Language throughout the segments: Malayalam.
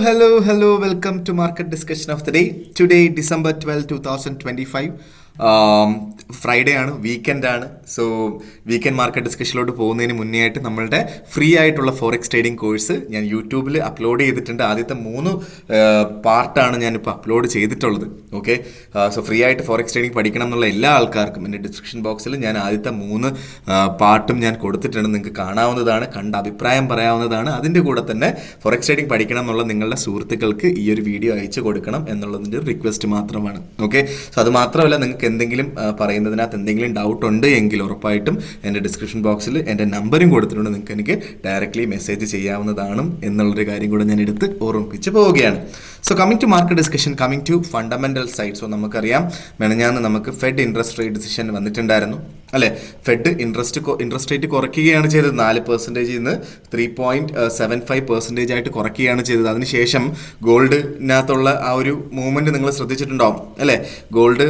Hello. Welcome to Market Discussion of the Day. Today, December 12, 2025. Friday ആണ്, വീക്കെൻഡ് ആണ്. സോ വീക്കെൻഡ് മാർക്കറ്റ് ഡിസ്കഷനിലോട്ട് പോകുന്നതിന് മുന്നേ ആയിട്ട് നമ്മളുടെ ഫ്രീ ആയിട്ടുള്ള ഫോറക്സ് ട്രേഡിംഗ് കോഴ്സ് ഞാൻ യൂട്യൂബിൽ അപ്ലോഡ് ചെയ്തിട്ടുണ്ട്. ആദ്യത്തെ 3 പാർട്ടാണ് ഞാനിപ്പോൾ അപ്ലോഡ് ചെയ്തിട്ടുള്ളത്. ഓക്കെ, സോ ഫ്രീ ആയിട്ട് ഫോറക്സ് ട്രേഡിംഗ് പഠിക്കണം എന്നുള്ള എല്ലാ ആൾക്കാർക്കും എൻ്റെ ഡിസ്ക്രിപ്ഷൻ ബോക്സിൽ ഞാൻ ആദ്യത്തെ 3 പാർട്ടും ഞാൻ കൊടുത്തിട്ടുണ്ട്. നിങ്ങൾക്ക് കാണാവുന്നതാണ്, കണ്ട അഭിപ്രായം പറയാവുന്നതാണ്. അതിൻ്റെ കൂടെ തന്നെ ഫോറക്സ് ട്രേഡിംഗ് പഠിക്കണം എന്നുള്ള നിങ്ങളുടെ സുഹൃത്തുക്കൾക്ക് ഈ ഒരു വീഡിയോ അയച്ചു കൊടുക്കണം എന്നുള്ളതിൻ്റെ ഒരു റിക്വസ്റ്റ് മാത്രമാണ്. ഓക്കെ, സോ അത് മാത്രമല്ല, നിങ്ങൾക്ക് എന്തെങ്കിലും പറയുന്നതിനകത്ത് എന്തെങ്കിലും ഡൗട്ട് ഉണ്ട് എങ്കിൽ ഉറപ്പായിട്ടും എൻ്റെ ഡിസ്ക്രിപ്ഷൻ ബോക്സിൽ എൻ്റെ നമ്പറും കൊടുത്തിട്ടുണ്ട്. നിങ്ങൾക്ക് എനിക്ക് ഡയറക്റ്റ്ലി മെസ്സേജ് ചെയ്യാവുന്നതാണ് എന്നുള്ളൊരു കാര്യം കൂടെ ഞാൻ എടുത്ത് ഓർമ്മിപ്പിച്ച് പോവുകയാണ്. So coming to market discussion, coming to fundamental side. So നമുക്കറിയാം, മെനഞ്ഞാന്ന് നമുക്ക് ഫെഡ് ഇൻട്രസ്റ്റ് റേറ്റ് ഡിസിഷൻ വന്നിട്ടുണ്ടായിരുന്നു അല്ലേ. ഫെഡ് ഇൻട്രസ്റ്റ് റേറ്റ് കുറയ്ക്കുകയാണ് ചെയ്തത്. 4% നിന്ന് 3.75% ആയിട്ട് കുറയ്ക്കുകയാണ് ചെയ്തത്. അതിനുശേഷം ഗോൾഡിനകത്തുള്ള ആ ഒരു മൂവ്മെന്റ് നിങ്ങൾ ശ്രദ്ധിച്ചിട്ടുണ്ടാവും അല്ലേ. ഗോൾഡ്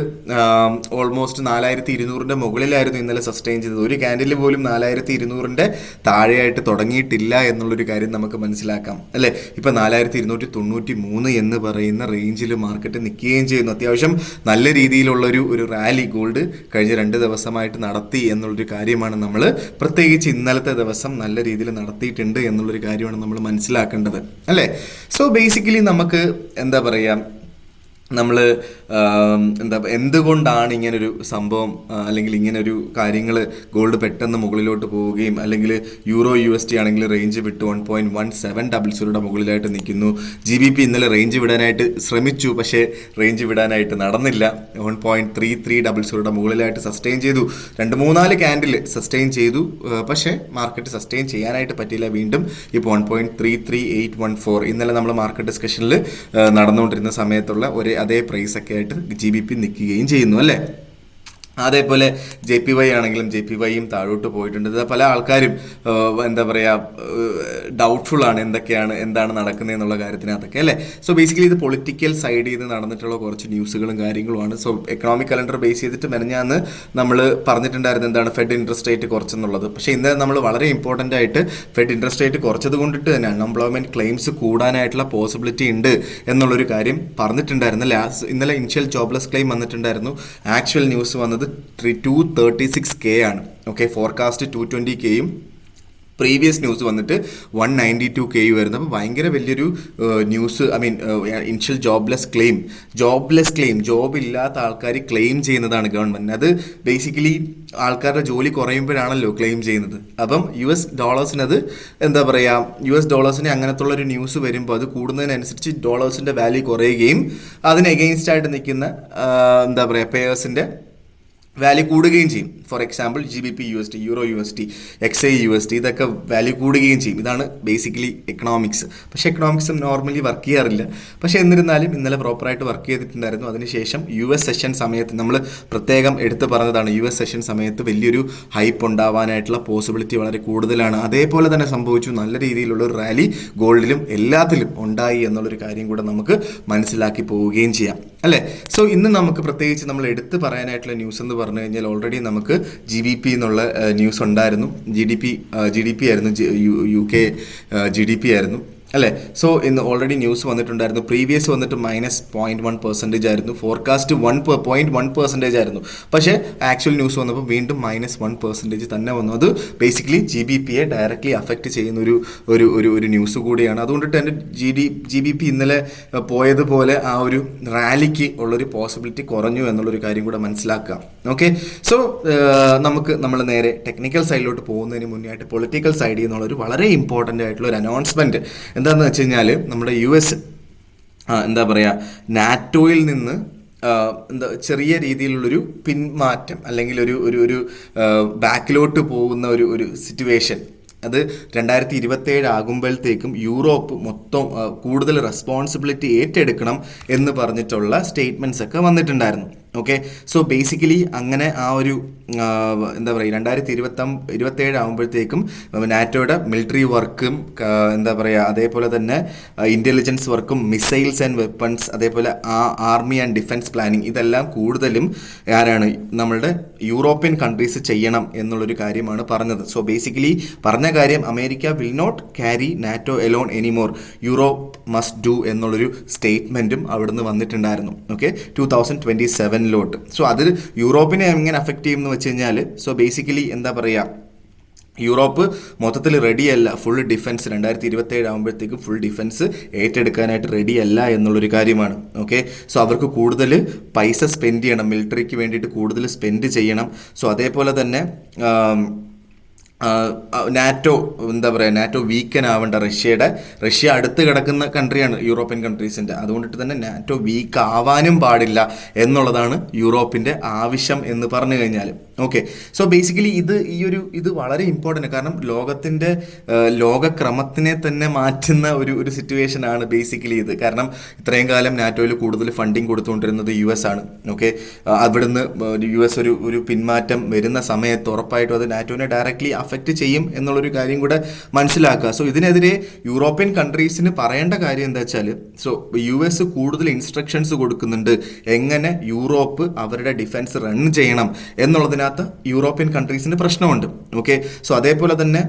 ഓൾമോസ്റ്റ് 4200 മുകളിലായിരുന്നു ഇന്നലെ സസ്റ്റെയിൻ ചെയ്തത്. ഒരു ക്യാൻഡിൽ പോലും 4200 താഴെയായിട്ട് തുടങ്ങിയിട്ടില്ല എന്നുള്ളൊരു കാര്യം നമുക്ക് മനസ്സിലാക്കാം അല്ലേ. ഇപ്പം 4293 എന്ന് പറയുന്ന റേഞ്ചിൽ മാർക്കറ്റ് നിൽക്കുകയും ചെയ്യുന്നു. അത്യാവശ്യം നല്ല രീതിയിലുള്ളൊരു റാലി ഗോൾഡ് കഴിഞ്ഞ 2 ദിവസമായിട്ട് നടത്തി എന്നുള്ളൊരു കാര്യമാണ് നമ്മൾ, പ്രത്യേകിച്ച് ഇന്നലത്തെ ദിവസം നല്ല രീതിയിൽ നടത്തിയിട്ടുണ്ട് എന്നുള്ളൊരു കാര്യമാണ് നമ്മൾ മനസ്സിലാക്കേണ്ടത് അല്ലേ. സോ ബേസിക്കലി നമുക്ക് എന്താ പറയുക, നമ്മൾ എന്തുകൊണ്ടാണ് ഇങ്ങനൊരു സംഭവം അല്ലെങ്കിൽ ഇങ്ങനൊരു കാര്യങ്ങൾ ഗോൾഡ് പെട്ടെന്ന് മുകളിലോട്ട് പോവുകയും അല്ലെങ്കിൽ യൂറോ USD ആണെങ്കിൽ റേഞ്ച് വിട്ട് 1.1700 മുകളിലായിട്ട് നിൽക്കുന്നു. GBP ഇന്നലെ റേഞ്ച് വിടാനായിട്ട് ശ്രമിച്ചു, പക്ഷേ റേഞ്ച് വിടാനായിട്ട് നടന്നില്ല. 1.3300 മുകളിലായിട്ട് സസ്റ്റെയിൻ ചെയ്തു. 2-3-4 ക്യാൻഡിൽ സസ്റ്റെയിൻ ചെയ്തു, പക്ഷേ മാർക്കറ്റ് സസ്റ്റെയിൻ ചെയ്യാനായിട്ട് പറ്റിയില്ല. വീണ്ടും ഇപ്പോൾ 1.33814 ഇന്നലെ നമ്മൾ മാർക്കറ്റ് ഡിസ്കഷനിൽ നടന്നുകൊണ്ടിരുന്ന സമയത്തുള്ള അതേ പ്രൈസൊക്കെ ആയിട്ട് GBP നിൽക്കുകയും ചെയ്യുന്നു അല്ലേ. അതേപോലെ JPY ആണെങ്കിലും JPYയും താഴോട്ട് പോയിട്ടുണ്ട്. പല ആൾക്കാരും എന്താ പറയുക, ഡൗട്ട്ഫുൾ ആണ് എന്താണ് നടക്കുന്നത് എന്നുള്ള കാര്യത്തിനകത്തൊക്കെ അല്ലേ. സോ ബേസിക്കലി ഇത് പൊളിറ്റിക്കൽ സൈഡിൽ നിന്ന് നടന്നിട്ടുള്ള കുറച്ച് ന്യൂസുകളും കാര്യങ്ങളുമാണ്. സോ എക്കണോമിക് കലണ്ടർ ബേസ് ചെയ്തിട്ട് മെനഞ്ഞാന്ന് നമ്മൾ പറഞ്ഞിട്ടുണ്ടായിരുന്നു എന്താണ് ഫെഡ് ഇൻട്രസ്റ്റ് റേറ്റ് കുറച്ചെന്നുള്ളത്. പക്ഷേ ഇന്നലെ നമ്മൾ വളരെ ഇമ്പോർട്ടൻ്റ് ആയിട്ട് ഫെഡ് ഇൻട്രസ്റ്റ് റേറ്റ് കുറച്ചത് കൊണ്ടിട്ട് തന്നെ അൺഎംപ്ലോയ്മെൻറ്റ് ക്ലെയിംസ് കൂടാനായിട്ടുള്ള പോസിബിലിറ്റി ഉണ്ട് എന്നുള്ളൊരു കാര്യം പറഞ്ഞിട്ടുണ്ടായിരുന്നു. ഇന്നലെ ഇനിഷ്യൽ ജോബ്ലെസ് ക്ലെയിം വന്നിട്ടുണ്ടായിരുന്നു. ആക്ച്വൽ ന്യൂസ് വന്നത് 236K ആണ്. ഓക്കെ, ഫോർകാസ്റ്റ് 220Kയും പ്രീവിയസ് ന്യൂസ് വന്നിട്ട് 192K വരുന്നു. അപ്പോൾ ഭയങ്കര വലിയൊരു news. Initial jobless claim job ഇല്ലാത്ത ആൾക്കാർ ക്ലെയിം ചെയ്യുന്നതാണ് ഗവൺമെൻറ്. അത് ബേസിക്കലി ആൾക്കാരുടെ ജോലി കുറയുമ്പോഴാണല്ലോ ക്ലെയിം ചെയ്യുന്നത്. അപ്പം US ഡോളേഴ്സിനത് എന്താ പറയുക, US ഡോളേഴ്സിന് അങ്ങനത്തുള്ളൊരു ന്യൂസ് വരുമ്പോൾ അത് കൂടുന്നതിനനുസരിച്ച് ഡോളേഴ്സിൻ്റെ വാല്യൂ കുറയുകയും അതിന് എഗെയിൻസ്റ്റ് ആയിട്ട് നിൽക്കുന്ന എന്താ പറയുക പേയേഴ്സിൻ്റെ വാല്യൂ കൂടുകയും ചെയ്യും. For example GBP USD, euro USD, XA USD ഇതൊക്കെ വാല്യൂ കൂടുകയും ചെയ്യും. ഇതാണ് ബേസിക്കലി എക്കണോമിക്സ്. പക്ഷേ എക്കണോമിക്സും നോർമലി വർക്ക് ചെയ്യാറില്ല. പക്ഷേ എന്നിരുന്നാലും ഇന്നലെ പ്രോപ്പറായിട്ട് വർക്ക് ചെയ്തിട്ടുണ്ടായിരുന്നു. അതിനുശേഷം US സെഷൻ സമയത്ത് നമ്മൾ പ്രത്യേകം എടുത്തു പറഞ്ഞതാണ്, US സെഷൻ സമയത്ത് വലിയൊരു ഹൈപ്പ് ഉണ്ടാവാനായിട്ടുള്ള പോസിബിലിറ്റി വളരെ കൂടുതലാണ്. അതേപോലെ തന്നെ സംഭവിച്ചു. നല്ല രീതിയിലുള്ള ഒരു റാലി ഗോൾഡിലും എല്ലാത്തിലും ഉണ്ടായി എന്നുള്ളൊരു കാര്യം കൂടെ നമുക്ക് മനസ്സിലാക്കി പോവുകയും ചെയ്യാം അല്ലേ. സോ ഇന്ന് നമുക്ക് പ്രത്യേകിച്ച് നമ്മൾ എടുത്ത് പറയാനായിട്ടുള്ള ന്യൂസ് എന്ന് പറഞ്ഞു കഴിഞ്ഞാൽ, ഓൾറെഡി നമുക്ക് GBP എന്നുള്ള ന്യൂസ് ഉണ്ടായിരുന്നു. GDP ആയിരുന്നു, UK GDP ആയിരുന്നു അല്ലേ. സോ ഇന്ന് ഓൾറെഡി ന്യൂസ് വന്നിട്ടുണ്ടായിരുന്നു. പ്രീവിയസ് വന്നിട്ട് -0.1% ആയിരുന്നു. ഫോർകാസ്റ്റ് 1.1% ആയിരുന്നു. പക്ഷേ ആക്ച്വൽ ന്യൂസ് വന്നപ്പോൾ വീണ്ടും -1% തന്നെ വന്നു. അത് ബേസിക്കലി GBPയെ ഡയറക്റ്റ്ലി അഫക്റ്റ് ചെയ്യുന്ന ഒരു ന്യൂസ് കൂടിയാണ്. അതുകൊണ്ടിട്ട് എൻ്റെ GBP ഇന്നലെ പോയതുപോലെ ആ ഒരു റാലിക്ക് ഉള്ളൊരു പോസിബിലിറ്റി കുറഞ്ഞു എന്നുള്ളൊരു കാര്യം കൂടെ മനസ്സിലാക്കാം. ഓക്കെ, സോ നമ്മൾ നേരെ ടെക്നിക്കൽ സൈഡിലോട്ട് പോകുന്നതിന് മുന്നേ ആയിട്ട് പൊളിറ്റിക്കൽ സൈഡിൽ നിന്നുള്ളൊരു വളരെ ഇമ്പോർട്ടൻ്റ് ആയിട്ടുള്ള ഒരു അനൗൺസ്മെൻറ്റ് എന്താണെന്ന് വെച്ച് കഴിഞ്ഞാൽ, നമ്മുടെ US എന്താ പറയുക, നാറ്റോയിൽ നിന്ന് ചെറിയ രീതിയിലുള്ളൊരു പിന്മാറ്റം അല്ലെങ്കിൽ ഒരു ബാക്കിലോട്ട് പോകുന്ന ഒരു സിറ്റുവേഷൻ, അത് 2027 ആകുമ്പോഴത്തേക്കും യൂറോപ്പ് മൊത്തം കൂടുതൽ റെസ്പോൺസിബിലിറ്റി ഏറ്റെടുക്കണം എന്ന് പറഞ്ഞിട്ടുള്ള സ്റ്റേറ്റ്മെൻറ്റ്സ് ഒക്കെ വന്നിട്ടുണ്ടായിരുന്നു. ഓക്കെ. സോ ബേസിക്കലി അങ്ങനെ ആ ഒരു എന്താ പറയുക 2027 ആകുമ്പോഴത്തേക്കും നാറ്റോയുടെ മിലിറ്ററി വർക്കും എന്താ പറയുക അതേപോലെ തന്നെ ഇൻ്റലിജൻസ് വർക്കും മിസൈൽസ് ആൻഡ് വെപ്പൺസ് അതേപോലെ ആർമി ആൻഡ് ഡിഫൻസ് പ്ലാനിങ് ഇതെല്ലാം കൂടുതലും ആരാണ് നമ്മളുടെ യൂറോപ്യൻ കൺട്രീസ് ചെയ്യണം എന്നുള്ളൊരു കാര്യമാണ് പറഞ്ഞത്. സോ ബേസിക്കലി പറഞ്ഞ കാര്യം America will not carry NATO alone anymore, Europe must do എന്നുള്ളൊരു സ്റ്റേറ്റ്മെൻറ്റും അവിടുന്ന് വന്നിട്ടുണ്ടായിരുന്നു. ഓക്കെ, 2027 സോ അത് യൂറോപ്പിനെ എങ്ങനെ അഫക്റ്റ് ചെയ്യുമെന്ന് വെച്ച് കഴിഞ്ഞാൽ സോ ബേസിക്കലി എന്താ പറയുക യൂറോപ്പ് മൊത്തത്തിൽ റെഡിയല്ല ഫുൾ ഡിഫൻസ് 2027 ആകുമ്പോഴത്തേക്കും ഫുൾ ഡിഫൻസ് ഏറ്റെടുക്കാനായിട്ട് റെഡിയല്ല എന്നുള്ളൊരു കാര്യമാണ്. ഓക്കെ, സോ അവർക്ക് കൂടുതൽ പൈസ സ്പെൻഡ് ചെയ്യണം, മിലിറ്ററിക്ക് വേണ്ടിയിട്ട് കൂടുതൽ സ്പെൻഡ് ചെയ്യണം. സോ അതേപോലെ തന്നെ നാറ്റോ എന്താ പറയുക നാറ്റോ വീക്കൻ ആവേണ്ട റഷ്യ അടുത്ത് കിടക്കുന്ന കൺട്രിയാണ് യൂറോപ്യൻ കൺട്രീസിൻ്റെ, അതുകൊണ്ടിട്ട് തന്നെ നാറ്റോ വീക്ക് ആവാനും പാടില്ല എന്നുള്ളതാണ് യൂറോപ്പിൻ്റെ ആവശ്യം എന്ന് പറഞ്ഞു കഴിഞ്ഞാൽ. ഓക്കെ, സോ ബേസിക്കലി ഇത് വളരെ ഇമ്പോർട്ടൻ്റ്, കാരണം ലോകത്തിൻ്റെ ലോകക്രമത്തിനെ തന്നെ മാറ്റുന്ന ഒരു സിറ്റുവേഷൻ ആണ് ബേസിക്കലി ഇത്. കാരണം ഇത്രയും കാലം നാറ്റോയിൽ കൂടുതൽ ഫണ്ടിങ് കൊടുത്തുകൊണ്ടിരുന്നത് US ആണ്. ഓക്കെ, അവിടുന്ന് US ഒരു പിന്മാറ്റം വരുന്ന സമയത്ത് ഉറപ്പായിട്ടും അത് നാറ്റോനെ ഡയറക്റ്റ്ലി അഫക്റ്റ് ചെയ്യും എന്നുള്ളൊരു കാര്യം കൂടെ മനസ്സിലാക്കുക. സോ ഇതിനെതിരെ യൂറോപ്യൻ കൺട്രീസിന് പറയേണ്ട കാര്യം എന്താ വെച്ചാൽ സോ US കൂടുതൽ ഇൻസ്ട്രക്ഷൻസ് കൊടുക്കുന്നുണ്ട് എങ്ങനെ യൂറോപ്പ് അവരുടെ ഡിഫൻസ് റൺ ചെയ്യണം എന്നുള്ളതിനകത്ത് യൂറോപ്യൻ കൺട്രീസിന് പ്രശ്നമുണ്ട്. ഓക്കെ, സോ അതേപോലെ തന്നെ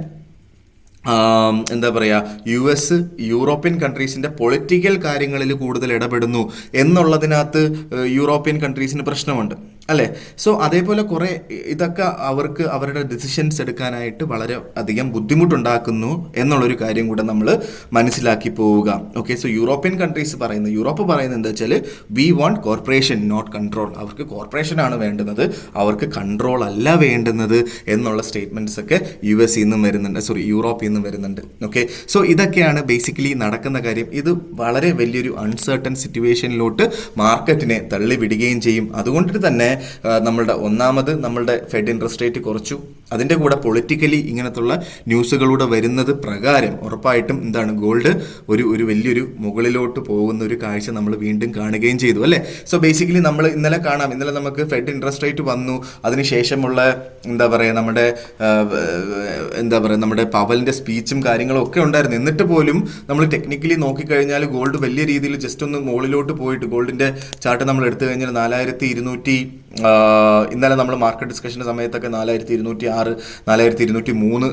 എന്താ പറയുക US യൂറോപ്യൻ കൺട്രീസിൻ്റെ പൊളിറ്റിക്കൽ കാര്യങ്ങളിൽ കൂടുതൽ ഇടപെടുന്നു എന്നുള്ളതിനകത്ത് യൂറോപ്യൻ കൺട്രീസിന് പ്രശ്നമുണ്ട് അല്ലേ. സോ അതേപോലെ കുറേ ഇതൊക്കെ അവർക്ക് അവരുടെ ഡിസിഷൻസ് എടുക്കാനായിട്ട് വളരെ അധികം ബുദ്ധിമുട്ടുണ്ടാക്കുന്നു എന്നുള്ളൊരു കാര്യം കൂടെ നമ്മൾ മനസ്സിലാക്കി പോവുക. Okay, so European countries Europe പറയുന്നത് എന്താ വെച്ചാൽ we want cooperation not control, അവർക്ക് കോർപ്പറേഷനാണ് വേണ്ടുന്നത്, അവർക്ക് കൺട്രോൾ അല്ല വേണ്ടുന്നത് എന്നുള്ള സ്റ്റേറ്റ്മെൻറ്റ്സ് ഒക്കെ യൂറോപ്പിൽ നിന്നും വരുന്നുണ്ട്. ഓക്കെ, സോ ഇതൊക്കെയാണ് ബേസിക്കലി നടക്കുന്ന കാര്യം. ഇത് വളരെ വലിയൊരു അൺസർട്ടൺ സിറ്റുവേഷനിലോട്ട് മാർക്കറ്റിനെ തള്ളിവിടുകയും ചെയ്യും. അതുകൊണ്ടിട്ട് തന്നെ നമ്മളുടെ ഫെഡ് ഇൻട്രസ്റ്റ് റേറ്റ് കുറച്ചു, അതിൻ്റെ കൂടെ പൊളിറ്റിക്കലി ഇങ്ങനത്തുള്ള ന്യൂസുകളൂടെ വരുന്നത് പ്രകാരം ഉറപ്പായിട്ടും എന്താണ് ഗോൾഡ് ഒരു വലിയൊരു മുകളിലോട്ട് പോകുന്ന ഒരു കാഴ്ച നമ്മൾ വീണ്ടും കാണുകയും ചെയ്തു അല്ലേ. സോ ബേസിക്കലി നമ്മൾ ഇന്നലെ നമുക്ക് ഫെഡ് ഇൻട്രസ്റ്റ് റേറ്റ് വന്നു, അതിനുശേഷമുള്ള നമ്മുടെ പവലിൻ്റെ സ്പീച്ചും കാര്യങ്ങളും ഒക്കെ ഉണ്ടായിരുന്നു. എന്നിട്ട് പോലും നമ്മൾ ടെക്നിക്കലി നോക്കിക്കഴിഞ്ഞാൽ ഗോൾഡ് വലിയ രീതിയിൽ ജസ്റ്റ് ഒന്ന് മുകളിലോട്ട് പോയിട്ട് ഗോൾഡിൻ്റെ ചാർട്ട് നമ്മൾ എടുത്തു കഴിഞ്ഞാൽ 4200 ഇന്നലെ നമ്മൾ മാർക്കറ്റ് ഡിസ്കഷൻ്റെ സമയത്തൊക്കെ 4206 4203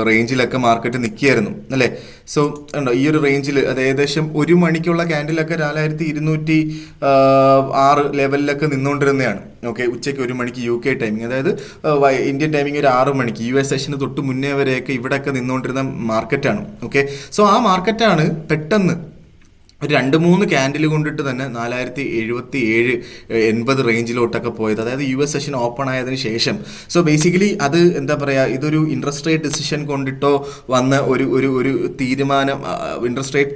റേഞ്ചിലൊക്കെ മാർക്കറ്റ് നിൽക്കുകയായിരുന്നു അല്ലേ. സോ ഉണ്ടോ ഈ ഒരു റേഞ്ചിൽ അത് ഏകദേശം 1 മണിക്കുള്ള ക്യാൻഡിലൊക്കെ 4206 ലെവലിലൊക്കെ നിന്നുകൊണ്ടിരുന്നതാണ്. ഓക്കെ, ഉച്ചയ്ക്ക് 1 മണിക്ക് UK ടൈമിങ്, അതായത് ഇന്ത്യൻ ടൈമിങ് ഒരു 6 മണിക്ക് US സെഷന് തൊട്ട് മുന്നേ വരെയൊക്കെ ഇവിടെയൊക്കെ നിന്നുകൊണ്ടിരുന്ന മാർക്കറ്റാണ്. ഓക്കെ, സോ ആ മാർക്കറ്റാണ് പെട്ടെന്ന് ഒരു 2-3 ക്യാൻഡിൽ കൊണ്ടിട്ട് തന്നെ 4077-80 റേഞ്ചിലോട്ടൊക്കെ പോയത്, അതായത് US സെഷൻ ഓപ്പൺ ആയതിനു ശേഷം. സോ ബേസിക്കലി അത് എന്താ പറയുക ഇതൊരു ഇൻട്രസ്റ്റ് റേറ്റ് ഡിസിഷൻ കൊണ്ടിട്ടോ വന്ന ഒരു തീരുമാനം, ഇൻട്രസ്റ്റ് റേറ്റ്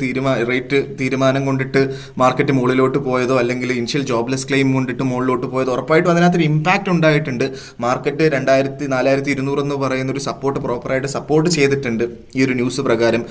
തീരുമാനം കൊണ്ടിട്ട് മാർക്കറ്റ് മുകളിലോട്ട് പോയതോ അല്ലെങ്കിൽ ഇനിഷ്യൽ ജോബ്ലെസ് ക്ലെയിം കൊണ്ടിട്ട് മുകളിലോട്ട് പോയതോ ഉറപ്പായിട്ടും അതിനകത്തൊരു ഇമ്പാക്റ്റ് ഉണ്ടായിട്ടുണ്ട്. മാർക്കറ്റ് 4200 എന്ന് പറയുന്ന ഒരു സപ്പോർട്ട് പ്രോപ്പറായിട്ട് സപ്പോർട്ട് ചെയ്തിട്ടുണ്ട് ഈ ഒരു ന്യൂസ് പ്രകാരം.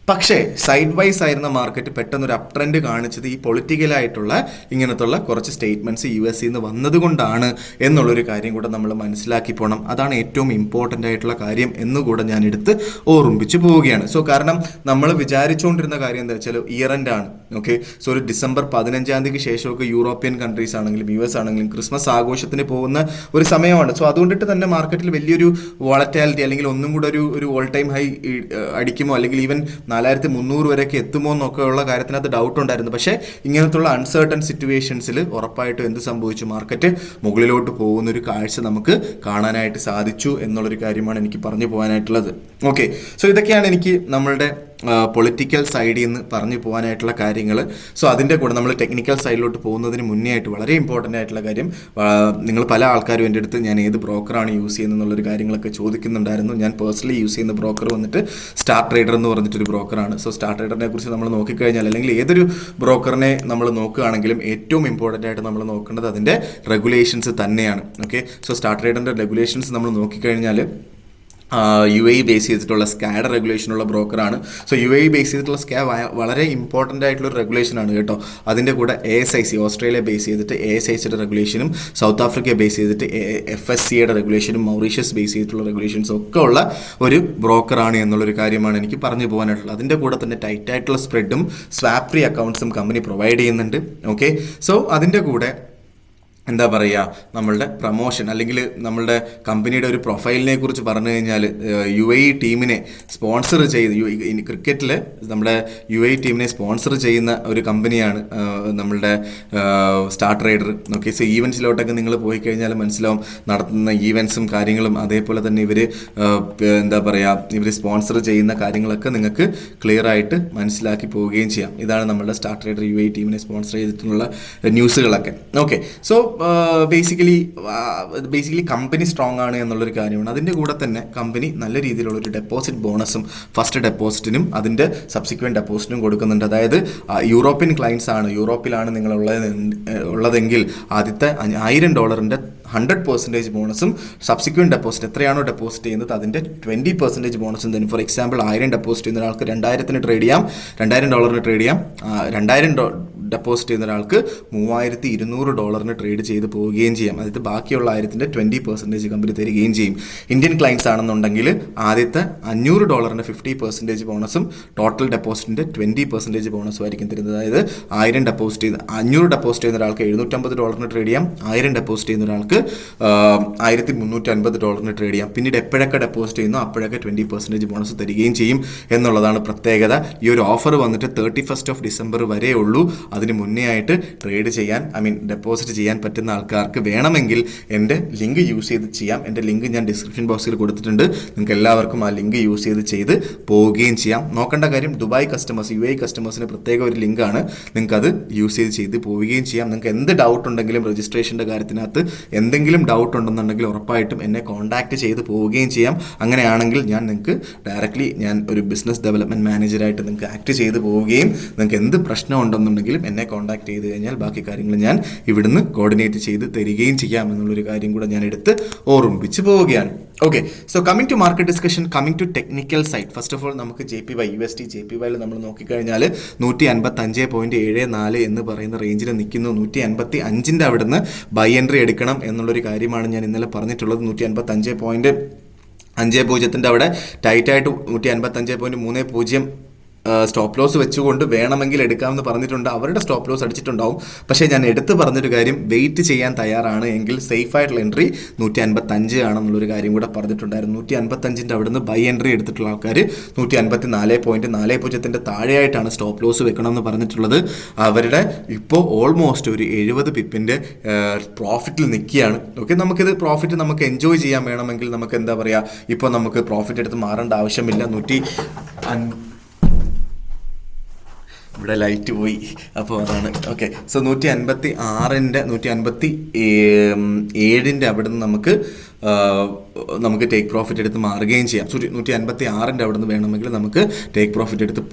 പക്ഷേ സൈഡ് വൈസ് ആയിരുന്ന മാർക്കറ്റ് പെട്ടെന്നൊരു അപ് ട്രെൻഡ് കാണിച്ചത് ഈ പൊളിറ്റിക്കലായിട്ടുള്ള ഇങ്ങനത്തുള്ള കുറച്ച് സ്റ്റേറ്റ്മെൻറ്റ്സ് US നിന്ന് വന്നതുകൊണ്ടാണ് എന്നുള്ളൊരു കാര്യം കൂടെ നമ്മൾ മനസ്സിലാക്കി പോകണം. അതാണ് ഏറ്റവും ഇമ്പോർട്ടൻ്റ് ആയിട്ടുള്ള കാര്യം എന്നുകൂടെ ഞാൻ എടുത്ത് ഓർമ്മിപ്പിച്ച് പോവുകയാണ്. സോ കാരണം നമ്മൾ വിചാരിച്ചുകൊണ്ടിരുന്ന കാര്യം എന്താ വെച്ചാൽ ഇയർ എൻഡ് ആണ്. ഓക്കെ, സോ ഒരു ഡിസംബർ 15-ാം തീയതിക്ക് ശേഷമൊക്കെ യൂറോപ്യൻ കൺട്രീസ് ആണെങ്കിലും US ആണെങ്കിലും ക്രിസ്മസ് ആഘോഷത്തിന് പോകുന്ന ഒരു സമയമാണ്. സോ അതുകൊണ്ടിട്ട് തന്നെ മാർക്കറ്റിൽ വലിയൊരു വോളറ്റാലിറ്റി അല്ലെങ്കിൽ ഒന്നും കൂടെ ഒരു ഓൾ ടൈം ഹൈ അടിക്കുമോ അല്ലെങ്കിൽ ഈവൻ 4300 വരെയൊക്കെ എത്തുമോ എന്നൊക്കെ ഉള്ള കാര്യത്തിനകത്ത് ഡൗട്ട് ഉണ്ടായിരുന്നു. പക്ഷേ ഇങ്ങനത്തുള്ള അൺസർട്ടൺ സിറ്റുവേഷൻസിൽ ഉറപ്പായിട്ടും എന്ത് സംഭവിച്ചു, മാർക്കറ്റ് മുകളിലോട്ട് പോകുന്നൊരു കാഴ്ച നമുക്ക് കാണാനായിട്ട് സാധിച്ചു എന്നുള്ളൊരു കാര്യമാണ് എനിക്ക് പറഞ്ഞു പോകാനായിട്ടുള്ളത്. ഓക്കെ, സോ ഇതൊക്കെയാണ് എനിക്ക് നമ്മളുടെ പൊളിറ്റിക്കൽ സൈഡിൽ നിന്ന് പറഞ്ഞു പോകാനായിട്ടുള്ള കാര്യങ്ങൾ. സോ അതിൻ്റെ കൂടെ നമ്മൾ ടെക്നിക്കൽ സൈഡിലോട്ട് പോകുന്നതിന് മുന്നേ ആയിട്ട് വളരെ ഇമ്പോർട്ടൻ്റ് ആയിട്ടുള്ള കാര്യം, നിങ്ങൾ പല ആൾക്കാരും എൻ്റെ അടുത്ത് ഞാൻ ഏത് ബ്രോക്കറാണ് യൂസ് ചെയ്യുന്നത് എന്നുള്ളൊരു കാര്യങ്ങളൊക്കെ ചോദിക്കുന്നുണ്ടായിരുന്നു. ഞാൻ പേഴ്സണലി യൂസ് ചെയ്യുന്ന ബ്രോക്കർ വന്നിട്ട് സ്റ്റാർ ട്രേഡർ എന്ന് പറഞ്ഞിട്ടൊരു ബ്രോക്കറാണ്. സോ സ്റ്റാർ ട്രേഡറിനെ കുറിച്ച് നമ്മൾ നോക്കിക്കഴിഞ്ഞാൽ അല്ലെങ്കിൽ ഏതൊരു ബ്രോക്കറിനെ നമ്മൾ നോക്കുകയാണെങ്കിലും ഏറ്റവും ഇമ്പോർട്ടൻ്റ് ആയിട്ട് നമ്മൾ നോക്കേണ്ടത് അതിൻ്റെ റെഗുലേഷൻസ് തന്നെയാണ്. ഓക്കെ, സോ സ്റ്റാർ ട്രേഡറിൻ്റെ റെഗുലേഷൻസ് നമ്മൾ നോക്കിക്കഴിഞ്ഞാൽ UAE ബേസ് ചെയ്തിട്ടുള്ള സ്കാഡ് റെഗുലേഷനുള്ള ബ്രോക്കറാണ്. സോ UAE ബേസ് ചെയ്തിട്ടുള്ള വളരെ ഇമ്പോർട്ടൻ്റ് ആയിട്ടുള്ള ഒരു റെഗുലേഷനാണ് കേട്ടോ. അതിൻ്റെ കൂടെ ASIC ഓസ്ട്രേലിയ ബേസ് ചെയ്തിട്ട് ASICയുടെ റെഗുലേഷനും, സൗത്ത് ആഫ്രിക്ക ബേസ് ചെയ്തിട്ട് FSCയുടെ റെഗുലേഷനും, മൗറീഷ്യസ് ബേസ് ചെയ്തിട്ടുള്ള റെഗുലേഷൻസും ഒക്കെ ഉള്ള ഒരു ബ്രോക്കറാണ് എന്നുള്ളൊരു കാര്യമാണ് എനിക്ക് പറഞ്ഞു പോകാനായിട്ടുള്ളത്. അതിൻ്റെ കൂടെ തന്നെ ടൈറ്റ് ആയിട്ടുള്ള സ്പ്രെഡും സ്വാപ്പ് ഫ്രീ അക്കൗണ്ട്സും കമ്പനി പ്രൊവൈഡ് ചെയ്യുന്നുണ്ട്. ഓക്കെ, സോ അതിൻ്റെ കൂടെ എന്താ പറയുക, നമ്മളുടെ പ്രൊമോഷൻ അല്ലെങ്കിൽ നമ്മളുടെ കമ്പനിയുടെ ഒരു പ്രൊഫൈലിനെ കുറിച്ച് പറഞ്ഞു കഴിഞ്ഞാൽ UAE ടീമിനെ സ്പോൺസർ ചെയ്ത് ക്രിക്കറ്റിൽ നമ്മുടെ UAE ടീമിനെ സ്പോൺസർ ചെയ്യുന്ന ഒരു കമ്പനിയാണ് നമ്മളുടെ സ്റ്റാർ ട്രേഡർ. ഓക്കെ, സോ ഈവൻസിലോട്ടൊക്കെ നിങ്ങൾ പോയി കഴിഞ്ഞാൽ മനസ്സിലാവും നടത്തുന്ന ഈവൻസും കാര്യങ്ങളും, അതേപോലെ തന്നെ ഇവർ എന്താ പറയുക, ഇവർ സ്പോൺസർ ചെയ്യുന്ന കാര്യങ്ങളൊക്കെ നിങ്ങൾക്ക് ക്ലിയർ ആയിട്ട് മനസ്സിലാക്കി പോവുകയും ചെയ്യാം. ഇതാണ് നമ്മളുടെ സ്റ്റാർ ട്രേഡർ UAE ടീമിനെ സ്പോൺസർ ചെയ്തിട്ടുള്ള ന്യൂസുകളൊക്കെ. Okay, so basically company strong ആണ് എന്നുള്ളൊരു കാര്യമാണ്. അതിൻ്റെ കൂടെ തന്നെ കമ്പനി നല്ല രീതിയിലുള്ളൊരു ഡെപ്പോസിറ്റ് ബോണസും ഫസ്റ്റ് ഡെപ്പോസിറ്റിനും അതിൻ്റെ സബ്സിക്വൻറ്റ് ഡെപ്പോസിറ്റിനും കൊടുക്കുന്നുണ്ട്. അതായത് യൂറോപ്യൻ ക്ലയൻസ് ആണ്, യൂറോപ്പിലാണ് നിങ്ങൾ ഉള്ളതെങ്കിൽ ആദ്യത്തെ $1000 100% ബോണസും സബ്സിക്വൻറ്റ് ഡെപ്പോസിറ്റ് എത്രയാണോ ഡെപ്പോസിറ്റ് ചെയ്യുന്നത് അതിൻ്റെ 20% ബോണസും തരും. ഫോർ എക്സാമ്പിൾ 1000 ഡെപ്പോസിറ്റ് ചെയ്യുന്ന ഒരാൾക്ക് $2000 ട്രേഡ് ചെയ്യാം, $2000 ട്രേഡ് ചെയ്യാം. 2000 ഡെപ്പോസിറ്റ് ചെയ്യുന്ന ഒരാൾക്ക് $3200 ട്രേഡ് ചെയ്ത് പോവുകയും ചെയ്യാം. അതായത് ബാക്കിയുള്ള 1000ൻ്റെ 20% കമ്പനി തരികയും ചെയ്യും. ഇന്ത്യൻ ക്ലയൻസ് ആണെന്നുണ്ടെങ്കിൽ ആദ്യത്തെ $500 50% ബോണസും ടോട്ടൽ ഡെപ്പോസിറ്റിൻ്റെ 20% ബോണസും ആയിരിക്കും തരുന്നത്. അതായത് 500 ഡെപ്പോസിറ്റ് ചെയ്യുന്ന ഒരാൾക്ക് $750 ട്രേഡ് ചെയ്യാം, 1000 ഡെപ്പോസിറ്റ് ചെയ്യുന്ന ഒരാൾക്ക് $1350 ട്രേഡ് ചെയ്യാം. പിന്നീട് എപ്പോഴൊക്കെ ഡെപ്പോസിറ്റ് ചെയ്യുന്നു അപ്പോഴൊക്കെ 20% ബോണസ് തരികയും ചെയ്യും എന്നുള്ളതാണ് പ്രത്യേകത. ഈ ഒരു ഓഫർ വന്നിട്ട് 31 ഡിസംബർ വരെ ഉള്ളൂ. അതിന് മുന്നേ ആയിട്ട് ട്രേഡ് ചെയ്യാൻ ഡെപ്പോസിറ്റ് ചെയ്യാൻ പറ്റുന്ന ആൾക്കാർക്ക് വേണമെങ്കിൽ എൻ്റെ ലിങ്ക് യൂസ് ചെയ്ത് ചെയ്യാം. എൻ്റെ ലിങ്ക് ഞാൻ ഡിസ്ക്രിപ്ഷൻ ബോക്സിൽ കൊടുത്തിട്ടുണ്ട്. നിങ്ങൾക്ക് എല്ലാവർക്കും ആ ലിങ്ക് യൂസ് ചെയ്ത് പോവുകയും ചെയ്യാം. നോക്കേണ്ട കാര്യം ദുബായ് കസ്റ്റമേഴ്സ്, UAE കസ്റ്റമേഴ്സിന് പ്രത്യേക ഒരു ലിങ്കാണ്. നിങ്ങൾക്ക് അത് യൂസ് ചെയ്ത് പോവുകയും ചെയ്യാം. നിങ്ങൾക്ക് എന്ത് ഡൗട്ട് ഉണ്ടെങ്കിലും രജിസ്ട്രേഷൻ്റെ കാര്യത്തിനകത്ത് എന്തെങ്കിലും ഡൗട്ട് ഉണ്ടെന്നുണ്ടെങ്കിൽ ഉറപ്പായിട്ടും എന്നെ കോൺടാക്ട് ചെയ്ത് പോവുകയും ചെയ്യാം. അങ്ങനെയാണെങ്കിൽ ഞാൻ നിങ്ങൾക്ക് ഡയറക്റ്റ്ലി ഞാൻ ഒരു ബിസിനസ് ഡെവലപ്മെൻറ്റ് മാനേജറായിട്ട് നിങ്ങൾക്ക് ആക്ട് ചെയ്ത് പോവുകയും നിങ്ങൾക്ക് എന്ത് പ്രശ്നം ഉണ്ടെന്നുണ്ടെങ്കിലും എന്നെ കോൺടാക്ട് ചെയ്ത് കഴിഞ്ഞാൽ ബാക്കി കാര്യങ്ങൾ ഞാൻ ഇവിടുന്ന് കോർഡിനേറ്റ് ചെയ്ത് തരികയും ചെയ്യാം എന്നുള്ളൊരു കാര്യം കൂടെ ഞാൻ എടുത്ത് ഓർമ്മിപ്പിച്ച് പോവുകയാണ്. Okay, so coming to market discussion, coming to technical side. First of all നമുക്ക് JPY USD JPYയിൽ നമ്മൾ നോക്കിക്കഴിഞ്ഞാൽ 155.74 എന്ന് പറയുന്ന റേഞ്ചിൽ നിൽക്കുന്നു. 155ൻ്റെ അവിടുന്ന് ബൈ എൻട്രി എടുക്കണം എന്നുള്ളൊരു കാര്യമാണ് ഞാൻ ഇന്നലെ പറഞ്ഞിട്ടുള്ളത്. 155.50 അവിടെ ടൈറ്റായിട്ട് 155.30 സ്റ്റോപ്പ് ലോസ് വെച്ചുകൊണ്ട് വേണമെങ്കിൽ എടുക്കാമെന്ന് പറഞ്ഞിട്ടുണ്ട്. അവരുടെ സ്റ്റോപ്പ് ലോസ് അടിച്ചിട്ടുണ്ടാവും. പക്ഷേ ഞാൻ എടുത്ത് പറഞ്ഞൊരു കാര്യം, വെയിറ്റ് ചെയ്യാൻ തയ്യാറാണ് എങ്കിൽ സേഫ് ആയിട്ടുള്ള എൻട്രി 155 ആണെന്നുള്ളൊരു കാര്യം കൂടെ പറഞ്ഞിട്ടുണ്ടായിരുന്നു. 155ൻ്റെ അവിടുന്ന് ബൈ എൻട്രി എടുത്തിട്ടുള്ള ആൾക്കാർ 154.40 താഴെയായിട്ടാണ് സ്റ്റോപ്പ് ലോസ് വെക്കണമെന്ന് പറഞ്ഞിട്ടുള്ളത്. അവരുടെ ഇപ്പോൾ ഓൾമോസ്റ്റ് ഒരു 70 പിപ്പിൻ്റെ പ്രോഫിറ്റിൽ നിൽക്കുകയാണ്. ഓക്കെ, നമുക്കിത് പ്രോഫിറ്റ് നമുക്ക് എൻജോയ് ചെയ്യാൻ വേണമെങ്കിൽ നമുക്ക് എന്താ പറയുക, ഇപ്പോൾ നമുക്ക് പ്രോഫിറ്റ് എടുത്ത് മാറേണ്ട ആവശ്യമില്ല. ഇവിടെ ലൈറ്റ് പോയി, അപ്പോൾ അതാണ്. ഓക്കെ, സോ 157ൻ്റെ അവിടെ നിന്ന് നമുക്ക് ടേക്ക് പ്രോഫിറ്റ് എടുത്ത് മാറുകയും ചെയ്യാം. 156ൻ്റെ അവിടെ നിന്ന് വേണമെങ്കിൽ നമുക്ക് ടേക്ക് പ്രോഫിറ്റ് എടുത്ത്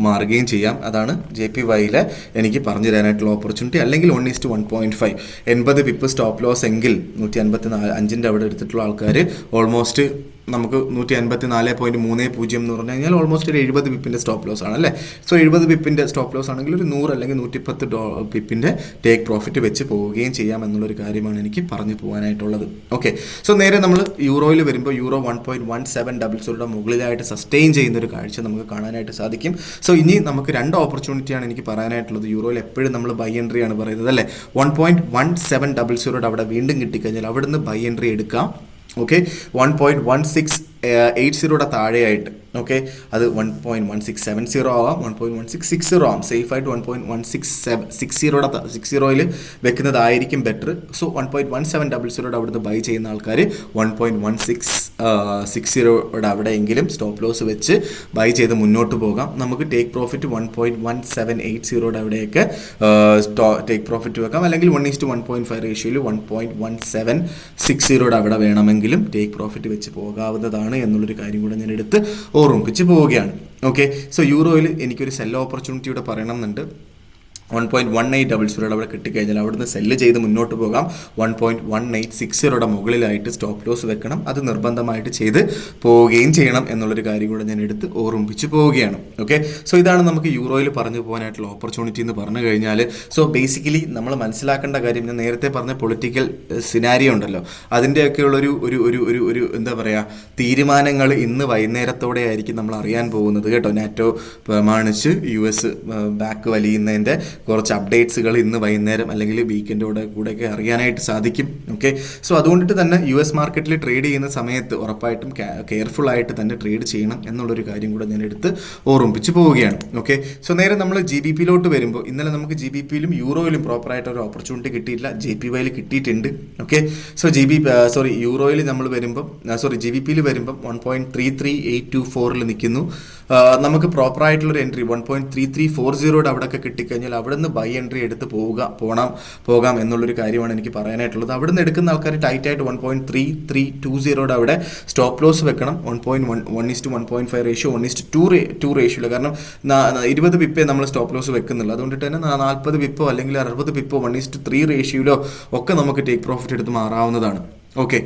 മാറുകയും ചെയ്യാം. അതാണ് JPYയിലെ എനിക്ക് പറഞ്ഞു തരാനായിട്ടുള്ള ഓപ്പർച്യൂണിറ്റി. അല്ലെങ്കിൽ 1:1.5 80 പിപ്പ് സ്റ്റോപ്പ് ലോസ് എങ്കിൽ 155ൻ്റെ അവിടെ എടുത്തിട്ടുള്ള ആൾക്കാർ ഓൾമോസ്റ്റ് നമുക്ക് 154.30 എന്ന് പറഞ്ഞു കഴിഞ്ഞാൽ ഓൾമോസ്റ്റ് ഒരു 70 പിപ്പിൻ്റെ സ്റ്റോപ്പ് ലോസ് ആണ് അല്ലേ. സോ 70 പിപ്പിൻ്റെ സ്റ്റോപ്പ് ലോസ് ആണെങ്കിൽ ഒരു 100 അല്ലെങ്കിൽ 110 പിപ്പിൻ്റെ ടേക്ക് പ്രോഫിറ്റ് വെച്ച് പോവുകയും ചെയ്യാം എന്നുള്ളൊരു കാര്യമാണ് എനിക്ക് പറഞ്ഞു പോകാനായിട്ടുള്ളത്. ഓക്കെ, സോ നേരെ നമ്മൾ യൂറോയിൽ വരുമ്പോൾ യൂറോ 1.1700 മുകളിലായിട്ട് സസ്റ്റെയിൻ ചെയ്യുന്നൊരു കാഴ്ച നമുക്ക് കാണാനായിട്ട് സാധിക്കും. സോ ഇനി നമുക്ക് 2 ഓപ്പർച്യൂണിറ്റിയാണ് എനിക്ക് പറയാനായിട്ടുള്ളത്. യൂറോയിൽ എപ്പോഴും നമ്മൾ ബൈ എൻട്രി ആണ് പറയുന്നത് അല്ലേ. 1.1700 അവിടെ വീണ്ടും കിട്ടിക്കഴിഞ്ഞാൽ അവിടുന്ന് ബൈ എൻട്രി എടുക്കാം. ഓക്കെ, 1.1680 താഴെയായിട്ട് ഓക്കെ, അത് 1.1670 ആവാം, 1.1660 ആവാം. സേഫായിട്ട് 1.1660 വെക്കുന്നതായിരിക്കും ബെറ്റർ. സോ 1.1700 അവിടുന്ന് ബൈ ചെയ്യുന്ന ആൾക്കാർ 1.1660 അവിടെയെങ്കിലും സ്റ്റോപ്പ് ലോസ് വെച്ച് ബൈ ചെയ്ത് മുന്നോട്ട് പോകാം. നമുക്ക് ടേക്ക് പ്രോഫിറ്റ് 1.1780 അവിടെയൊക്കെ ടേക്ക് പ്രോഫിറ്റ് വെക്കാം. അല്ലെങ്കിൽ 1:1.5 റേഷ്യോയിൽ 1.1760 അവിടെ വേണമെങ്കിലും ടേക്ക് പ്രോഫിറ്റ് വെച്ച് പോകാവുന്നതാണ് എന്നുള്ളൊരു കാര്യം കൂടെ ഞാൻ എടുത്ത് ഓർമ്മിപ്പിച്ച് പോവുകയാണ്. ഓക്കെ, സോ യൂറോയിൽ എനിക്കൊരു സെൽ ഓപ്പർച്യൂണിറ്റിയുടെ പറയണമെന്നുണ്ട്. 1.1800 അവിടെ കിട്ടിക്കഴിഞ്ഞാൽ അവിടുന്ന് സെല്ല് ചെയ്ത് മുന്നോട്ട് പോകാം. 1.1860 മുകളിലായിട്ട് സ്റ്റോപ്പ് ലോസ് വെക്കണം. അത് നിർബന്ധമായിട്ട് ചെയ്ത് പോവുകയും ചെയ്യണം എന്നുള്ളൊരു കാര്യം കൂടെ ഞാൻ എടുത്ത് ഓർമ്മിപ്പിച്ച് പോവുകയാണ്. ഓക്കെ, സോ ഇതാണ് നമുക്ക് യൂറോയിൽ പറഞ്ഞു പോകാനായിട്ടുള്ള ഓപ്പർച്യൂണിറ്റി എന്ന് പറഞ്ഞു കഴിഞ്ഞാൽ. സോ ബേസിക്കലി നമ്മൾ മനസ്സിലാക്കേണ്ട കാര്യം, ഞാൻ നേരത്തെ പറഞ്ഞ പൊളിറ്റിക്കൽ സിനാരിയോ ഉണ്ടല്ലോ, അതിൻ്റെയൊക്കെയുള്ളൊരു ഒരു ഒരു ഒരു ഒരു എന്താ പറയുക, തീരുമാനങ്ങൾ ഇന്ന് വൈകുന്നേരത്തോടെ ആയിരിക്കും നമ്മൾ അറിയാൻ പോകുന്നത് കേട്ടോ. നാറ്റോ പ്രമാണിച്ച് US ബാക്ക് വലിയുന്നതിൻ്റെ കുറച്ച് അപ്ഡേറ്റ്സുകൾ ഇന്ന് വൈകുന്നേരം അല്ലെങ്കിൽ വീക്കെൻഡോടെ കൂടെയൊക്കെ അറിയാനായിട്ട് സാധിക്കും. ഓക്കെ, സോ അതുകൊണ്ടിട്ട് തന്നെ US മാർക്കറ്റിൽ ട്രേഡ് ചെയ്യുന്ന സമയത്ത് ഉറപ്പായിട്ടും കെയർഫുൾ ആയിട്ട് തന്നെ ട്രേഡ് ചെയ്യണം എന്നുള്ളൊരു കാര്യം കൂടെ ഞാൻ എടുത്ത് ഓർമ്മിപ്പിച്ച് പോവുകയാണ്. ഓക്കെ, സോ നേരെ നമ്മൾ GBPയിലോട്ട് വരുമ്പോൾ ഇന്നലെ നമുക്ക് GBPയിലും യൂറോയിലും പ്രോപ്പറായിട്ട് ഒരു ഓപ്പർച്യൂണിറ്റി കിട്ടിയില്ല, JPYയിൽ കിട്ടിയിട്ടുണ്ട്. ഓക്കെ, സോ യൂറോയിൽ നമ്മൾ വരുമ്പം GBPയിൽ വരുമ്പം 1.33824 നിൽക്കുന്നു. നമുക്ക് പ്രോപ്പറായിട്ടുള്ളൊരു എൻട്രി 1.3340 അവിടെയൊക്കെ കിട്ടിക്കഴിഞ്ഞാൽ അവിടെ നിന്ന് ബൈ എൻട്രി എടുത്ത് പോകാം എന്നുള്ളൊരു കാര്യമാണ് എനിക്ക് പറയാനായിട്ടുള്ളത്. അവിടെ നിന്ന് എടുക്കുന്ന ആൾക്കാർ ടൈറ്റായിട്ട് 1.3320 അവിടെ സ്റ്റോപ്പ് ലോസ് വെക്കണം. 1:1 റേഷ്യോ 1:2 റേഷ്യോ, കാരണം 20 പിപ്പേ നമ്മൾ സ്റ്റോപ്പ് ലോസ് വെക്കുന്നുള്ളൂ. അതുകൊണ്ടിട്ട് തന്നെ 40 പിപ്പോ അല്ലെങ്കിൽ 60 പിപ്പോ 1:3 റേഷ്യോയിലോ ഒക്കെ നമുക്ക് ടേക്ക് പ്രോഫിറ്റ് എടുത്ത് മാറാവുന്നതാണ്. ഓക്കെ,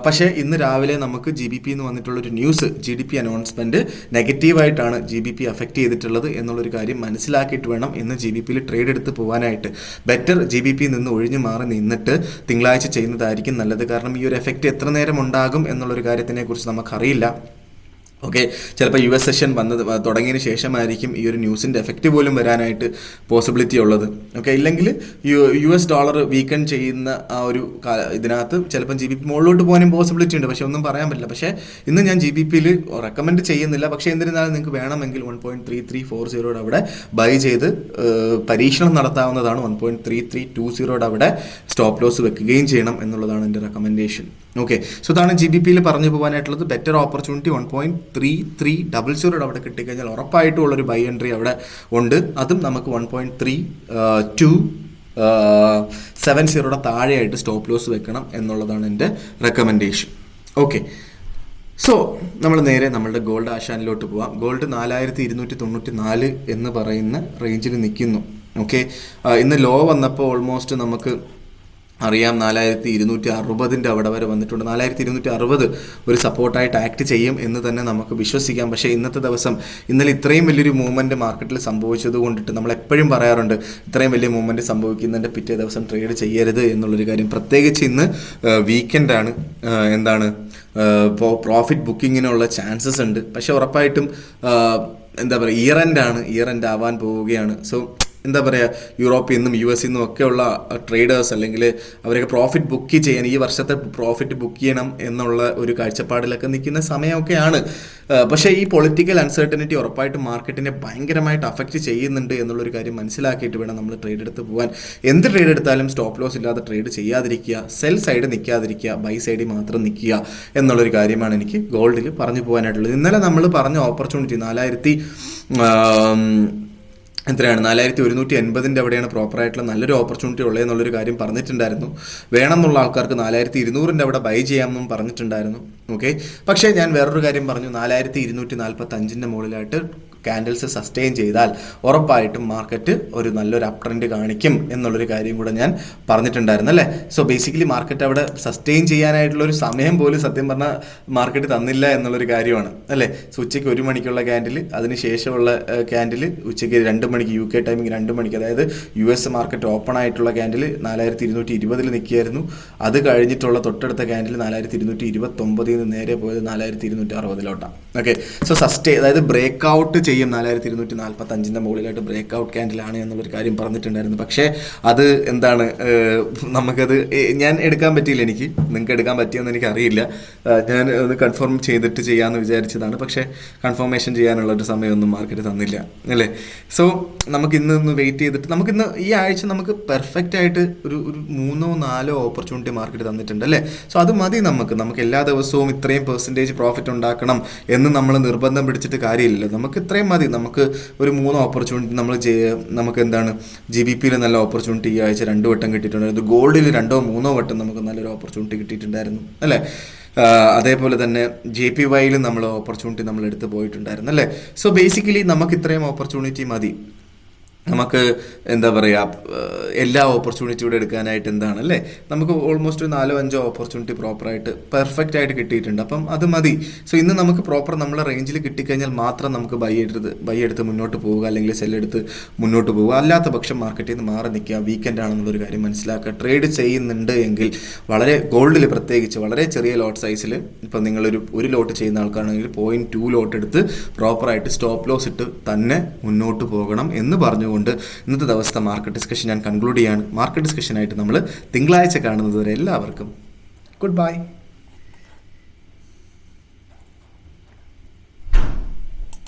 പക്ഷേ ഇന്ന് രാവിലെ നമുക്ക് GBP എന്ന് വന്നിട്ടുള്ളൊരു ന്യൂസ്, GDP അനൗൺസ്മെൻറ്റ് നെഗറ്റീവായിട്ടാണ് GBP അഫക്റ്റ് ചെയ്തിട്ടുള്ളത് എന്നുള്ളൊരു കാര്യം മനസ്സിലാക്കിയിട്ട് വേണം ഇന്ന് GBPയിൽ ട്രേഡ് എടുത്ത് പോകാനായിട്ട്. ബെറ്റർ GBP നിന്ന് ഒഴിഞ്ഞു മാറി നിന്നിട്ട് തിങ്കളാഴ്ച ചെയ്യുന്നതായിരിക്കും നല്ലത്. കാരണം ഈ ഒരു എഫക്റ്റ് എത്ര നേരം ഉണ്ടാകും എന്നുള്ളൊരു കാര്യത്തിനെക്കുറിച്ച് നമുക്കറിയില്ല. ഓക്കെ, ചിലപ്പോൾ US സെഷൻ തുടങ്ങിയതിന് ശേഷമായിരിക്കും ഈ ഒരു ന്യൂസിൻ്റെ എഫക്റ്റ് പോലും വരാനായിട്ട് പോസിബിലിറ്റി ഉള്ളത്. ഓക്കെ, ഇല്ലെങ്കിൽ US ഡോളർ വീക്കൺ ചെയ്യുന്ന ആ ഒരു ഇതിനകത്ത് ചിലപ്പം GBP മുകളിലോട്ട് പോകാനും പോസിബിലിറ്റി ഉണ്ട്. പക്ഷേ ഒന്നും പറയാൻ പറ്റില്ല. പക്ഷേ ഇന്ന് ഞാൻ GBPയിൽ റെക്കമെൻഡ് ചെയ്യുന്നില്ല. പക്ഷേ എന്നിരുന്നാലും നിങ്ങൾക്ക് വേണമെങ്കിൽ 1.3340 അവിടെ ബൈ ചെയ്ത് പരീക്ഷണം നടത്താവുന്നതാണ്. 1.3320 അവിടെ സ്റ്റോപ്പ് ലോസ് വെക്കുകയും ചെയ്യണം എന്നുള്ളതാണ് എൻ്റെ റെക്കമെൻഡേഷൻ. ഓക്കെ, സോ ഇതാണ് GBPയിൽ പറഞ്ഞു പോകാനായിട്ടുള്ളത്. ബെറ്റർ ഓപ്പർച്യൂണിറ്റി 1.3300 അവിടെ കിട്ടിക്കഴിഞ്ഞാൽ ഉറപ്പായിട്ടും ഉള്ളൊരു ബൈ എൻട്രി അവിടെ ഉണ്ട്. അതും നമുക്ക് 1.3270 താഴെയായിട്ട് സ്റ്റോപ്പ് ലോസ് വെക്കണം എന്നുള്ളതാണ് എൻ്റെ റെക്കമെൻഡേഷൻ. ഓക്കെ, സോ നമ്മൾ നേരെ നമ്മളുടെ ഗോൾഡ് ആശാനിലോട്ട് പോവാം. ഗോൾഡ് 4294 എന്ന് പറയുന്ന റേഞ്ചിൽ നിൽക്കുന്നു. ഓക്കെ, ഇന്ന് ലോ വന്നപ്പോൾ ഓൾമോസ്റ്റ് നമുക്ക് അറിയാം 4260 അവിടെ വരെ വന്നിട്ടുണ്ട്. 4260 ഒരു സപ്പോർട്ടായിട്ട് ആക്ട് ചെയ്യും എന്ന് തന്നെ നമുക്ക് വിശ്വസിക്കാം. പക്ഷേ ഇന്നത്തെ ദിവസം ഇന്നലെ ഇത്രയും വലിയൊരു മൂവ്മെൻറ്റ് മാർക്കറ്റിൽ സംഭവിച്ചത് കൊണ്ടിട്ട് നമ്മൾ എപ്പോഴും പറയാറുണ്ട്, ഇത്രയും വലിയ മൂവ്മെൻറ്റ് സംഭവിക്കുന്നതിൻ്റെ പിറ്റേ ദിവസം ട്രേഡ് ചെയ്യരുത് എന്നുള്ളൊരു കാര്യം. പ്രത്യേകിച്ച് ഇന്ന് വീക്കെൻഡാണ്, പ്രോഫിറ്റ് ബുക്കിങ്ങിനുള്ള ചാൻസസ് ഉണ്ട്. പക്ഷേ ഉറപ്പായിട്ടും എന്താ പറയുക, ഇയർ എൻഡ് ആവാൻ പോവുകയാണ്. സോ എന്താ പറയുക, യൂറോപ്പിൽ നിന്നും US നിന്നും ഒക്കെയുള്ള ട്രേഡേഴ്സ് അല്ലെങ്കിൽ അവരൊക്കെ പ്രോഫിറ്റ് ബുക്ക് ചെയ്യാൻ, ഈ വർഷത്തെ പ്രോഫിറ്റ് ബുക്ക് ചെയ്യണം എന്നുള്ള ഒരു കാഴ്ചപ്പാടിലൊക്കെ നിൽക്കുന്ന സമയമൊക്കെയാണ്. പക്ഷേ ഈ പൊളിറ്റിക്കൽ അൺസർട്ടനിറ്റി ഉറപ്പായിട്ടും മാർക്കറ്റിനെ ഭയങ്കരമായിട്ട് അഫക്റ്റ് ചെയ്യുന്നുണ്ട് എന്നുള്ളൊരു കാര്യം മനസ്സിലാക്കിയിട്ട് വേണം നമ്മൾ ട്രേഡ് എടുത്ത് പോകാൻ. എന്ത് ട്രേഡ് എടുത്താലും സ്റ്റോപ്പ് ലോസ് ഇല്ലാതെ ട്രേഡ് ചെയ്യാതിരിക്കുക, സെൽ സൈഡ് നിൽക്കാതിരിക്കുക, ബൈ സൈഡിൽ മാത്രം നിൽക്കുക എന്നുള്ളൊരു കാര്യമാണ് എനിക്ക് ഗോൾഡിൽ പറഞ്ഞു പോകാനായിട്ടുള്ളത്. ഇന്നലെ നമ്മൾ പറഞ്ഞ ഓപ്പർച്യൂണിറ്റി 4180 അവിടെയാണ് പ്രോപ്പറായിട്ടുള്ള നല്ലൊരു ഓപ്പർച്യൂണിറ്റി ഉള്ളത് എന്നുള്ളൊരു കാര്യം പറഞ്ഞിട്ടുണ്ടായിരുന്നു. വേണമെന്നുള്ള ആൾക്കാർക്ക് 4200 അവിടെ ബൈ ചെയ്യാമെന്നും പറഞ്ഞിട്ടുണ്ടായിരുന്നു. ഓക്കെ, പക്ഷേ ഞാൻ വേറൊരു കാര്യം പറഞ്ഞു, 4245 മുകളിലായിട്ട് ക്യാൻഡിൽസ് സസ്റ്റെയിൻ ചെയ്താൽ ഉറപ്പായിട്ടും മാർക്കറ്റ് ഒരു നല്ലൊരു അപ് ട്രെൻഡ് കാണിക്കും എന്നുള്ളൊരു കാര്യം കൂടെ ഞാൻ പറഞ്ഞിട്ടുണ്ടായിരുന്നു അല്ലേ. സോ ബേസിക്കലി മാർക്കറ്റ് അവിടെ സസ്റ്റെയിൻ ചെയ്യാനായിട്ടുള്ളൊരു സമയം പോലും സത്യം പറഞ്ഞാൽ മാർക്കറ്റ് തന്നില്ല എന്നുള്ളൊരു കാര്യമാണ് അല്ലേ. സോ ഉച്ചയ്ക്ക് 1 മണിക്കുള്ള ക്യാൻഡിൽ, അതിന് ശേഷമുള്ള ക്യാൻഡിൽ ഉച്ചയ്ക്ക് 2 മണിക്ക് UK ടൈമിങ് 2 മണിക്ക്, അതായത് US മാർക്കറ്റ് ഓപ്പൺ ആയിട്ടുള്ള ക്യാൻഡിൽ 4220 നിൽക്കുകയായിരുന്നു. അത് കഴിഞ്ഞിട്ടുള്ള തൊട്ടടുത്ത ക്യാൻഡിൽ 4229 നേരെ പോയത് 4260. ഓക്കെ, സോ അതായത് ബ്രേക്ക് ഔട്ട് ചെയ്യും 4245 മുകളിലായിട്ട് ബ്രേക്ക് ഔട്ട് ക്യാൻഡിലാണ് എന്നുള്ളൊരു കാര്യം പറഞ്ഞിട്ടുണ്ടായിരുന്നു. പക്ഷേ അത് എന്താണ്, നമുക്കത് ഞാൻ എടുക്കാൻ പറ്റിയില്ല. നിങ്ങൾക്ക് എടുക്കാൻ പറ്റിയെന്ന് എനിക്കറിയില്ല. ഞാൻ ഒന്ന് കൺഫേം ചെയ്തിട്ട് ചെയ്യാമെന്ന് വിചാരിച്ചതാണ്. പക്ഷേ കൺഫർമേഷൻ ചെയ്യാനുള്ളൊരു സമയമൊന്നും മാർക്കറ്റ് തന്നില്ല അല്ലേ. സോ നമുക്ക് ഇന്ന് വെയിറ്റ് ചെയ്തിട്ട് നമുക്കിന്ന് ഈ ആഴ്ച നമുക്ക് പെർഫെക്റ്റ് ആയിട്ട് ഒരു 3-4 ഓപ്പർച്യൂണിറ്റി മാർക്കറ്റ് തന്നിട്ടുണ്ട് അല്ലേ. സോ അത് മതി നമുക്ക് എല്ലാ ദിവസവും ഇത്രയും % പ്രോഫിറ്റ് ഉണ്ടാക്കണം എന്ന് നമ്മൾ നിർബന്ധം പിടിച്ചിട്ട് കാര്യമില്ലല്ലോ. നമുക്ക് ഇത്രയും മതി. നമുക്ക് ഒരു 3 ഓപ്പർച്യൂണിറ്റി നമുക്ക് എന്താണ് GBPയിൽ നല്ല ഓപ്പർച്യൂണിറ്റി ഈ ആഴ്ച 2 വട്ടം കിട്ടിയിട്ടുണ്ടായിരുന്നു. ഗോൾഡിൽ 2-3 വട്ടം നമുക്ക് നല്ലൊരു ഓപ്പർച്യൂണിറ്റി കിട്ടിയിട്ടുണ്ടായിരുന്നു അല്ലേ. അതേപോലെ തന്നെ JPYയിൽ നമ്മൾ ഓപ്പർച്യൂണിറ്റി നമ്മൾ എടുത്ത് പോയിട്ടുണ്ടായിരുന്നു അല്ലേ. സോ ബേസിക്കലി നമുക്ക് ഇത്രയും ഓപ്പർച്യൂണിറ്റി മതി. നമുക്ക് എന്താ പറയുക, എല്ലാ ഓപ്പർച്യൂണിറ്റിയോടെ എടുക്കാനായിട്ട് എന്താണ് അല്ലേ, നമുക്ക് ഓൾമോസ്റ്റ് ഒരു 4-5 ഓപ്പർച്യൂണിറ്റി പ്രോപ്പറായിട്ട് പെർഫെക്റ്റ് ആയിട്ട് കിട്ടിയിട്ടുണ്ട്. അപ്പം അത് മതി. സോ ഇന്ന് നമുക്ക് പ്രോപ്പർ നമ്മളെ റേഞ്ചിൽ കിട്ടിക്കഴിഞ്ഞാൽ മാത്രം നമുക്ക് ബൈ എടുത്ത് മുന്നോട്ട് പോവുക, അല്ലെങ്കിൽ സെല്ലെടുത്ത് മുന്നോട്ട് പോവുക. അല്ലാത്ത പക്ഷം മാർക്കറ്റിൽ നിന്ന് മാറി നിൽക്കുക, വീക്കെൻഡ് ആണെന്നുള്ളൊരു കാര്യം മനസ്സിലാക്കുക. ട്രേഡ് ചെയ്യുന്നുണ്ട് എങ്കിൽ വളരെ ഗോൾഡിൽ പ്രത്യേകിച്ച് വളരെ ചെറിയ ലോട്ട് സൈസിൽ, ഇപ്പം ഒരു ലോട്ട് ചെയ്യുന്ന ആൾക്കാണെങ്കിൽ 0.2 ലോട്ട് എടുത്ത് പ്രോപ്പറായിട്ട് സ്റ്റോപ്പ് ലോസ് ഇട്ട് തന്നെ മുന്നോട്ട് പോകണം എന്ന് പറഞ്ഞുകൊണ്ട് ഇന്നത്തെ ദിവസത്തെ മാർക്കറ്റ് ഡിസ്കഷൻ ഞാൻ കൺക്ലൂഡ് ചെയ്യാണ്. മാർക്കറ്റ് ഡിസ്കഷനായിട്ട് നമ്മൾ തിങ്കളാഴ്ച കാണുന്നത് വരെ എല്ലാവർക്കും ഗുഡ് ബൈ.